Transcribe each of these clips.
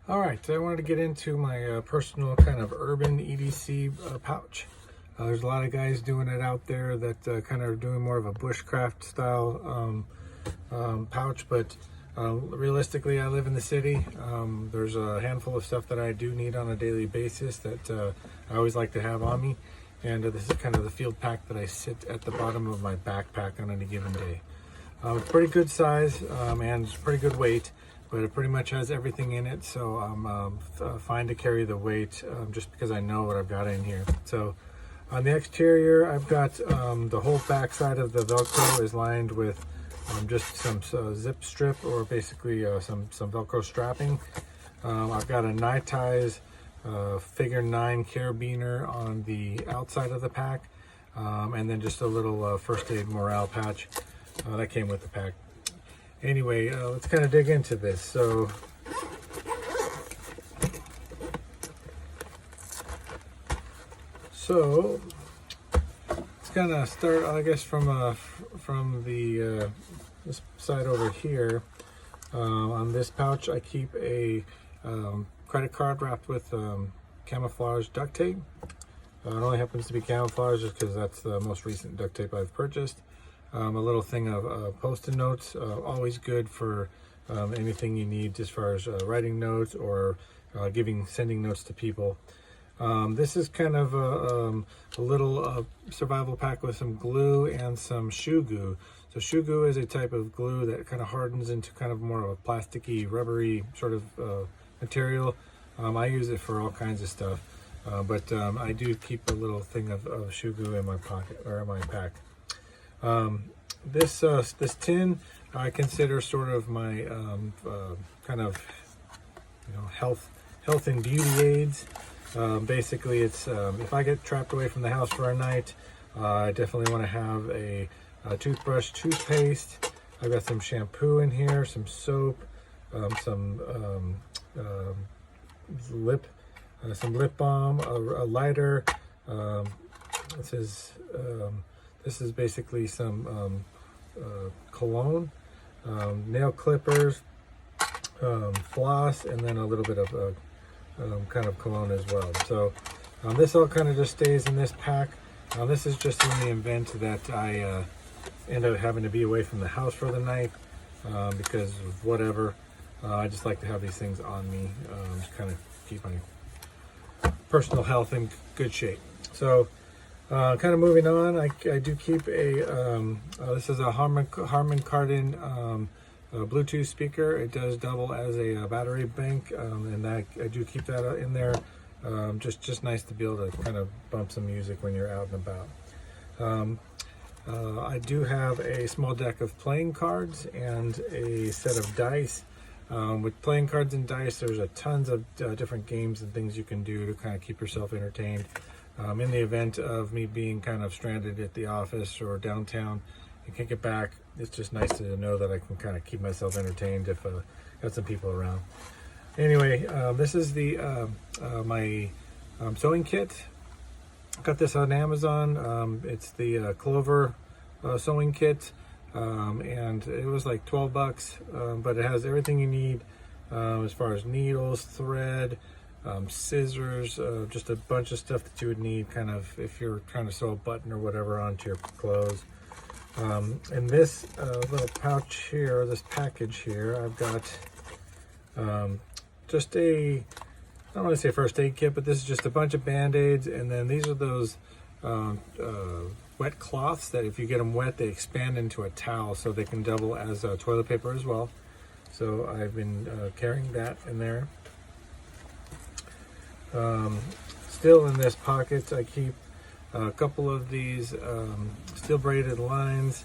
All right, so I wanted to get into my personal kind of urban EDC pouch. There's a lot of guys doing it out there that kind of are doing more of a bushcraft style pouch, but realistically, I live in the city. There's a handful of stuff that I do need on a daily basis that I always like to have on me, and this is kind of the field pack that I sit at the bottom of my backpack on any given day. It's pretty good size and it's pretty good weight, but it pretty much has everything in it, so I'm fine to carry the weight just because I know what I've got in here. So on the exterior, I've got the whole back side of the Velcro is lined with just some zip strip, or basically some Velcro strapping. I've got a Nitei's figure 9 carabiner on the outside of the pack, and then just a little first aid morale patch that came with the pack. Anyway, let's kind of dig into this. So let's kind of start, I guess, from the this side over here. On this pouch, I keep a credit card wrapped with camouflage duct tape. It only happens to be camouflage just because that's the most recent duct tape I've purchased. A little thing of post-it notes, always good for anything you need as far as writing notes or sending notes to people. This is kind of a little survival pack with some glue and some shoe goo. So shoe goo is a type of glue that kind of hardens into kind of more of a plasticky, rubbery sort of material. I use it for all kinds of stuff, but I do keep a little thing of shoe goo in my pocket or in my pack. This tin I consider sort of my kind of health and beauty aids. Basically, it's if I get trapped away from the house for a night, I definitely want to have a toothbrush, toothpaste. I've got some shampoo in here, some soap, some lip balm, a lighter. This is basically some cologne, nail clippers, floss, and then a little bit of kind of cologne as well. So this all kind of just stays in this pack. This is just in the event that I end up having to be away from the house for the night because of whatever. I just like to have these things on me, just kind of keep my personal health in good shape. So kind of moving on, I do keep a this is a Harman Kardon Bluetooth speaker. It does double as a battery bank, and I do keep that in there. Just nice to be able to kind of bump some music when you're out and about. I do have a small deck of playing cards and a set of dice. With playing cards and dice, there's a tons of different games and things you can do to kind of keep yourself entertained. In the event of me being kind of stranded at the office or downtown and can't get back, it's just nice to know that I can kind of keep myself entertained if got some people around. Anyway, this is the my sewing kit. Got this on Amazon. It's the Clover sewing kit, and it was like 12 bucks, but it has everything you need as far as needles, thread, scissors, just a bunch of stuff that you would need kind of if you're trying to sew a button or whatever onto your clothes. In this little pouch here, this package here, I've got just I don't want to say first aid kit, but this is just a bunch of band-aids, and then these are those wet cloths that if you get them wet, they expand into a towel, so they can double as toilet paper as well. So I've been carrying that in there. Still in this pocket, I keep a couple of these steel braided lines,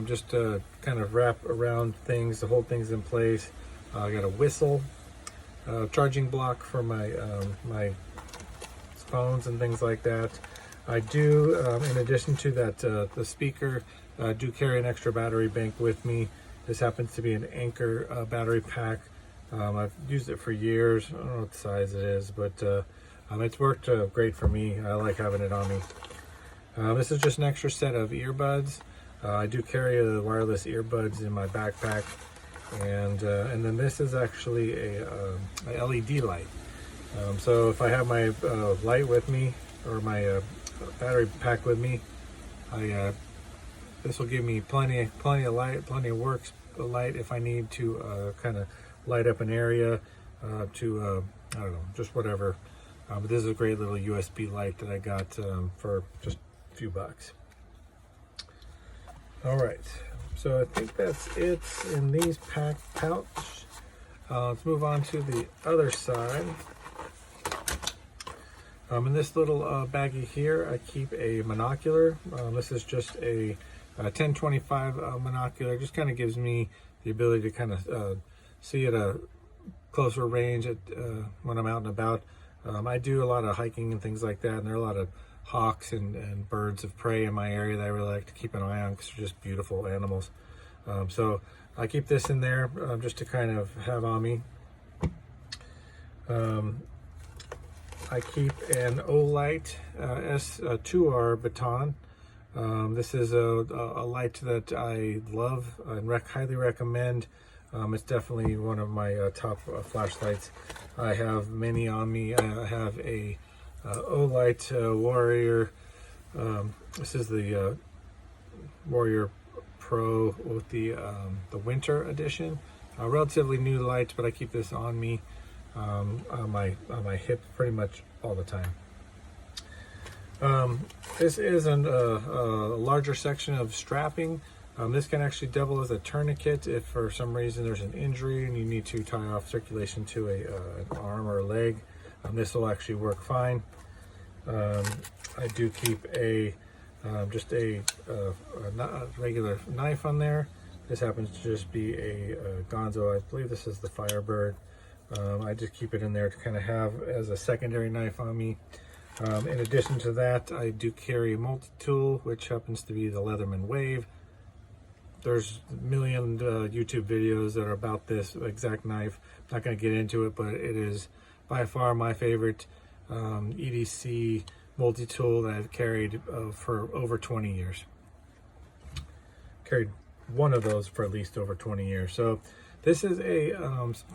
just to kind of wrap around things to hold things in place. I got a whistle, charging block for my my phones and things like that. I do, in addition to that, the speaker, do carry an extra battery bank with me. This happens to be an Anchor battery pack. I've used it for years. I don't know what size it is, but it's worked great for me. I like having it on me. This is just an extra set of earbuds. I do carry the wireless earbuds in my backpack. and then this is actually a LED light. So if I have my light with me, or my battery pack with me, this will give me plenty of light, plenty of light if I need to kind of light up an area, to I don't know, just whatever. But this is a great little USB light that I got for just a few bucks. All right, so I think that's it in these pouch. Let's move on to the other side. In this little baggie here, I keep a monocular. This is just a 1025 monocular. Just kind of gives me the ability to kind of see at a closer range when I'm out and about. I do a lot of hiking and things like that, and there are a lot of hawks and birds of prey in my area that I really like to keep an eye on because they're just beautiful animals. So I keep this in there just to kind of have on me. I keep an Olight S2R baton. This is a light that I love and highly recommend. It's definitely one of my top flashlights. I have many on me. I have a Olight Warrior. This is the Warrior Pro with the winter edition. Relatively new light, but I keep this on me on my hip pretty much all the time. This is a larger section of strapping. This can actually double as a tourniquet if for some reason there's an injury and you need to tie off circulation to an arm or a leg. This will actually work fine. I do keep just a regular knife on there. This happens to just be a Gonzo. I believe this is the Firebird. I just keep it in there to kind of have as a secondary knife on me. In addition to that, I do carry a multi-tool, which happens to be the Leatherman Wave. There's a million YouTube videos that are about this exact knife. I'm not going to get into it, but it is by far my favorite EDC multi-tool that I've carried for over 20 years. Carried one of those for at least over 20 years. So this is a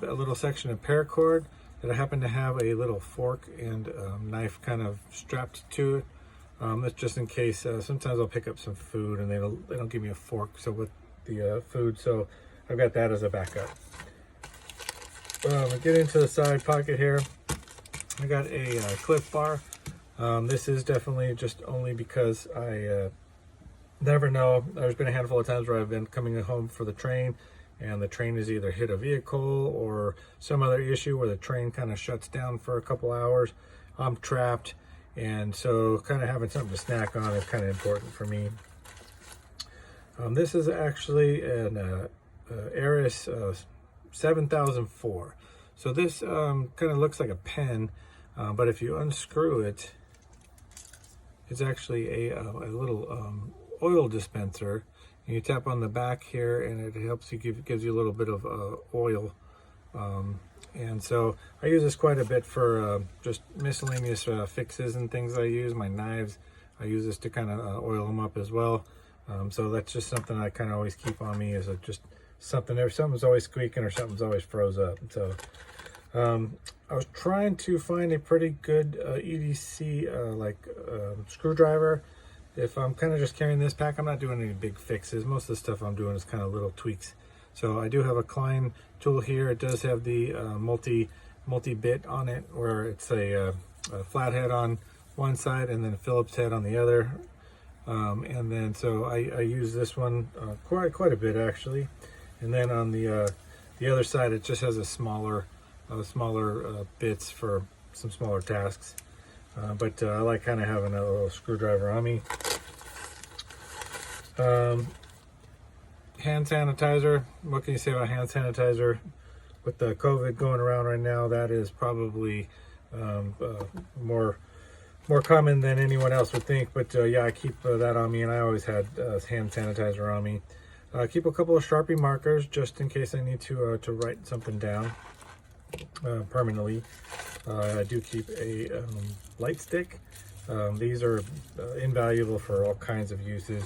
little section of paracord that I happen to have a little fork and knife kind of strapped to it. That's just in case. Sometimes I'll pick up some food and they don't give me a fork. So with the food, so I've got that as a backup. I get into the side pocket here. I got a Cliff Bar. This is definitely just only because I never know. There's been a handful of times where I've been coming home for the train, and the train has either hit a vehicle or some other issue where the train kind of shuts down for a couple hours. I'm trapped, and so kind of having something to snack on is kind of important for me. This is actually an Aris 7004. So this kind of looks like a pen, but if you unscrew it, it's actually a little oil dispenser. And you tap on the back here, and it helps you gives you a little bit of oil. And so I use this quite a bit for just miscellaneous fixes and things I use. My knives, I use this to kind of oil them up as well. So that's just something I kind of always keep on me, is just something there. Something's always squeaking or something's always froze up. So I was trying to find a pretty good EDC screwdriver. If I'm kind of just carrying this pack, I'm not doing any big fixes. Most of the stuff I'm doing is kind of little tweaks. So I do have a Klein tool here. It does have the multi-bit on it, where it's a flathead on one side and then a Phillips head on the other. And then so I use this one quite a bit actually. And then on the other side, it just has a smaller bits for some smaller tasks. But I like kind of having a little screwdriver on me. Hand sanitizer. What can you say about hand sanitizer? With the COVID going around right now, that is probably more common than anyone else would think. But yeah, I keep that on me, and I always had hand sanitizer on me. I keep a couple of Sharpie markers just in case I need to write something down permanently. I do keep a light stick. These are invaluable for all kinds of uses.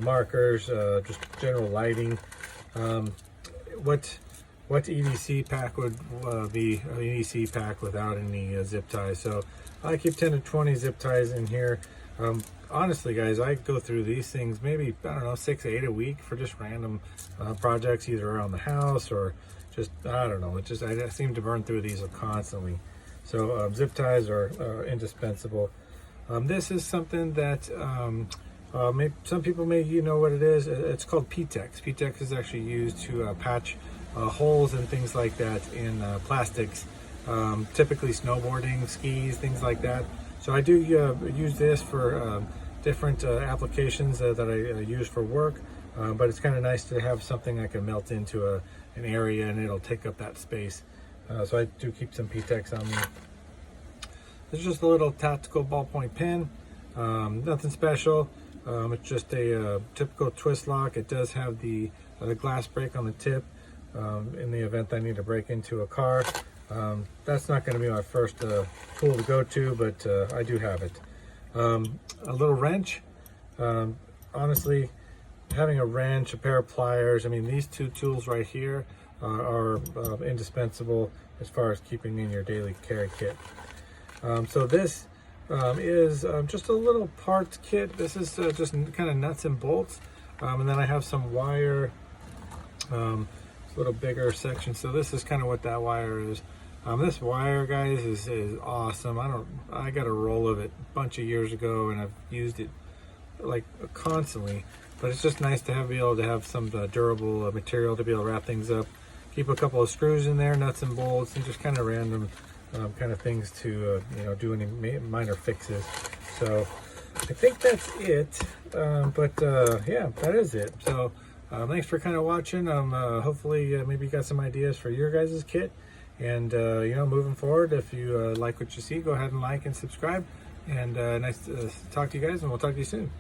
Markers, just general lighting. what EDC pack would be an EDC pack without any zip ties. So I keep 10 to 20 zip ties in here. Honestly, guys, I go through these things maybe, I don't know, 6 to 8 a week for just random projects, either around the house or just, I don't know. I seem to burn through these constantly. So zip ties are indispensable. This is something that some people may know what it is. It's called P-Tex. P-Tex is actually used to patch holes and things like that in plastics, typically snowboarding, skis, things like that. So I do use this for different applications that I use for work, but it's kind of nice to have something I can melt into an area and it'll take up that space. So I do keep some P-Tex on me. It's just a little tactical ballpoint pen, nothing special. It's just a typical twist lock. It does have the glass break on the tip in the event I need to break into a car. That's not going to be my first tool to go to, but I do have it. A little wrench. Honestly, having a wrench, a pair of pliers, I mean, these two tools right here are indispensable as far as keeping in your daily carry kit. So this is just a little parts kit. This is just kind of nuts and bolts. And then I have some wire, a little bigger section. So this is kind of what that wire is. This wire, guys, is awesome. I got a roll of it a bunch of years ago and I've used it like constantly, but it's just nice to be able to have some durable material to be able to wrap things up. Keep a couple of screws in there, nuts and bolts, and just kind of random kind of things to do any minor fixes. So I think that's it. Yeah, that is it. So thanks for kind of watching. Hopefully maybe you got some ideas for your guys' kit. And moving forward, if you like what you see, go ahead and like and subscribe. And nice to talk to you guys, and we'll talk to you soon.